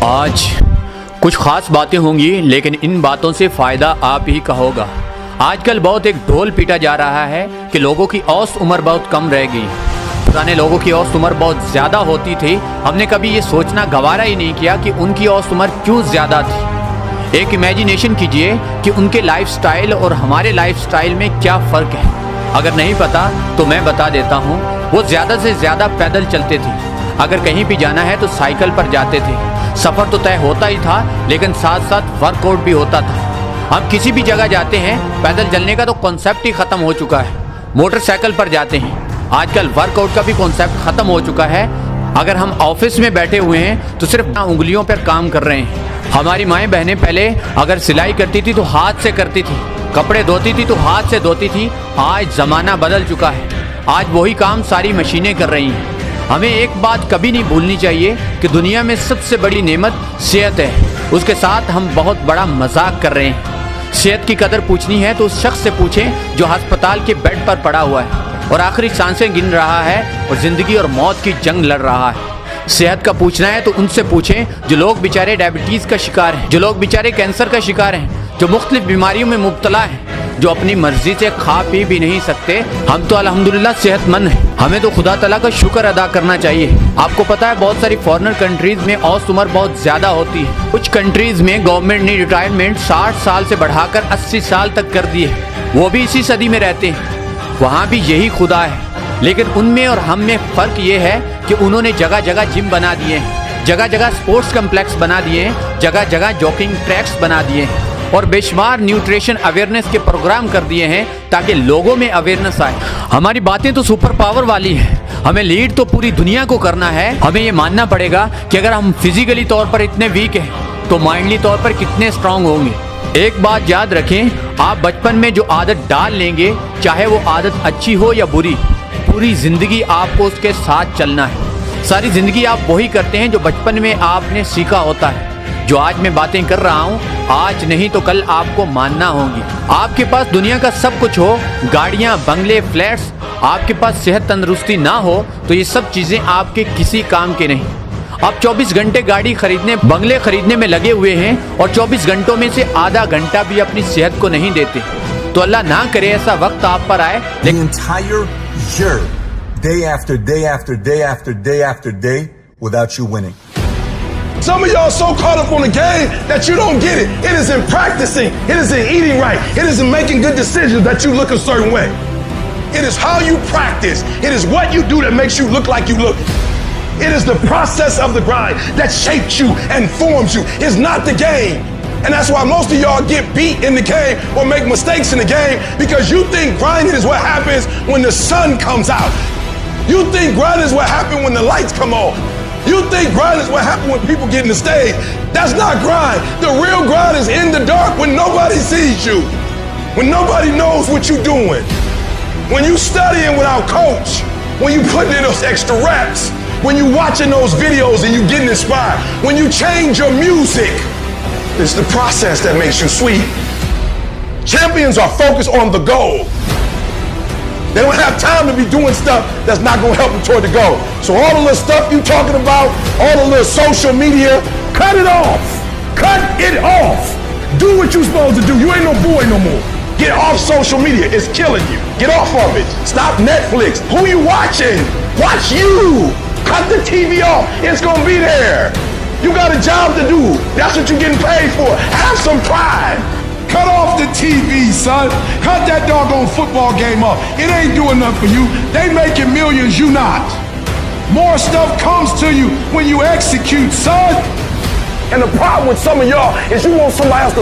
आज कुछ खास बातें होंगी, लेकिन इन बातों से फ़ायदा आप ही का होगा। आजकल बहुत एक ढोल पीटा जा रहा है कि लोगों की औसत उम्र बहुत कम रह गई। पुराने लोगों की औसत उम्र बहुत ज़्यादा होती थी। हमने कभी ये सोचना गवारा ही नहीं किया कि उनकी औसत उम्र क्यों ज़्यादा थी। एक इमेजिनेशन कीजिए कि उनके लाइफस्टाइल और हमारे लाइफस्टाइल में क्या फ़र्क है। अगर नहीं पता तो मैं बता देता हूँ। वो ज़्यादा से ज़्यादा पैदल चलते थे। अगर कहीं भी जाना है तो साइकिल पर जाते थे। सफ़र तो तय होता ही था, लेकिन साथ साथ वर्कआउट भी होता था। हम किसी भी जगह जाते हैं, पैदल चलने का तो कॉन्सेप्ट ही ख़त्म हो चुका है। मोटरसाइकिल पर जाते हैं। आजकल वर्कआउट का भी कॉन्सेप्ट ख़त्म हो चुका है। अगर हम ऑफिस में बैठे हुए हैं तो सिर्फ उंगलियों पर काम कर रहे हैं। हमारी माएँ बहनें पहले अगर सिलाई करती थी तो हाथ से करती थी, कपड़े धोती थी तो हाथ से धोती थी। आज ज़माना बदल चुका है। आज वही काम सारी मशीनें कर रही हैं। हमें एक बात कभी नहीं भूलनी चाहिए कि दुनिया में सबसे बड़ी नेमत सेहत है। उसके साथ हम बहुत बड़ा मजाक कर रहे हैं। सेहत की कदर पूछनी है तो उस शख्स से पूछें जो अस्पताल के बेड पर पड़ा हुआ है और आखिरी सांसें गिन रहा है और ज़िंदगी और मौत की जंग लड़ रहा है। सेहत का पूछना है तो उनसे पूछें जो लोग बेचारे डायबिटीज़ का शिकार हैं, जो लोग बेचारे कैंसर का शिकार हैं, जो मुख्तलिफ बीमारियों में मुब्तला हैं, जो अपनी मर्जी से खा पी भी नहीं सकते। हम तो अल्हम्दुलिल्लाह सेहतमंद हैं। हमें तो खुदा तआला का शुक्र अदा करना चाहिए। आपको पता है बहुत सारी फॉरेनर कंट्रीज में औसत उम्र बहुत ज़्यादा होती है। कुछ कंट्रीज में गवर्नमेंट ने रिटायरमेंट 60 साल से बढ़ाकर 80 साल तक कर दी है। वो भी इसी सदी में रहते हैं। वहाँ भी यही खुदा है, लेकिन उनमें और हम में फ़र्क ये है कि उन्होंने जगह जगह जिम बना दिए हैं, जगह जगह स्पोर्ट्स कम्प्लेक्स बना दिए हैं, जगह जगह जॉगिंग ट्रैक्स बना दिए हैं और बेशुमार न्यूट्रिशन अवेयरनेस के प्रोग्राम कर दिए हैं ताकि लोगों में अवेयरनेस आए। हमारी बातें तो सुपर पावर वाली हैं। हमें लीड तो पूरी दुनिया को करना है। हमें ये मानना पड़ेगा कि अगर हम फिजिकली तौर पर इतने वीक हैं तो माइंडली तौर पर कितने स्ट्रांग होंगे। एक बात याद रखें, आप बचपन में जो आदत डाल लेंगे, चाहे वो आदत अच्छी हो या बुरी, पूरी ज़िंदगी आपको उसके साथ चलना है। सारी ज़िंदगी आप वही करते हैं जो बचपन में आपने सीखा होता है। जो आज मैं बातें कर रहा हूँ, आज नहीं तो कल आपको मानना होंगी। आपके पास दुनिया का सब कुछ हो, गाड़ियाँ, बंगले, फ्लैट्स, आपके पास सेहत तंदुरुस्ती ना हो तो ये सब चीज़ें आपके किसी काम के नहीं। आप 24 घंटे गाड़ी खरीदने, बंगले खरीदने में लगे हुए हैं और 24 घंटों में से आधा घंटा भी अपनी सेहत को नहीं देते। तो अल्लाह ना करे ऐसा वक्त आप पर आए। Some of y'all so caught up on the game that you don't get it. It is in practicing. It is in eating right. It is in making good decisions that you look a certain way. It is how you practice. It is what you do that makes you look like you look. It is the process of the grind that shapes you and forms you. It's not the game. And that's why most of y'all get beat in the game or make mistakes in the game because you think grinding is what happens when the sun comes out. You think grinding is what happens when the lights come on. You think grind is what happens when people get in the stage. That's not grind. The real grind is in the dark when nobody sees you, when nobody knows what you're doing, when you studying without coach, when you putting in those extra reps, when you watching those videos and you getting inspired, when you change your music. It's the process that makes you sweet. Champions are focused on the goal. They don't have time to be doing stuff that's not going to help them toward the goal. So all the little stuff you talking about, all the little social media, cut it off. Cut it off. Do what you're supposed to do. You ain't no boy no more. Get off social media. It's killing you. Get off of it. Stop Netflix. Who you watching? Watch you. Cut the TV off. It's going to be there. You got a job to do. That's what you're getting paid for. Have some pride. Cut off the TV, son. Cut that doggone football game off. It ain't doing nothing for you. They making millions, you not. More stuff comes to you when you execute, son. And the problem with some of y'all is you want somebody else to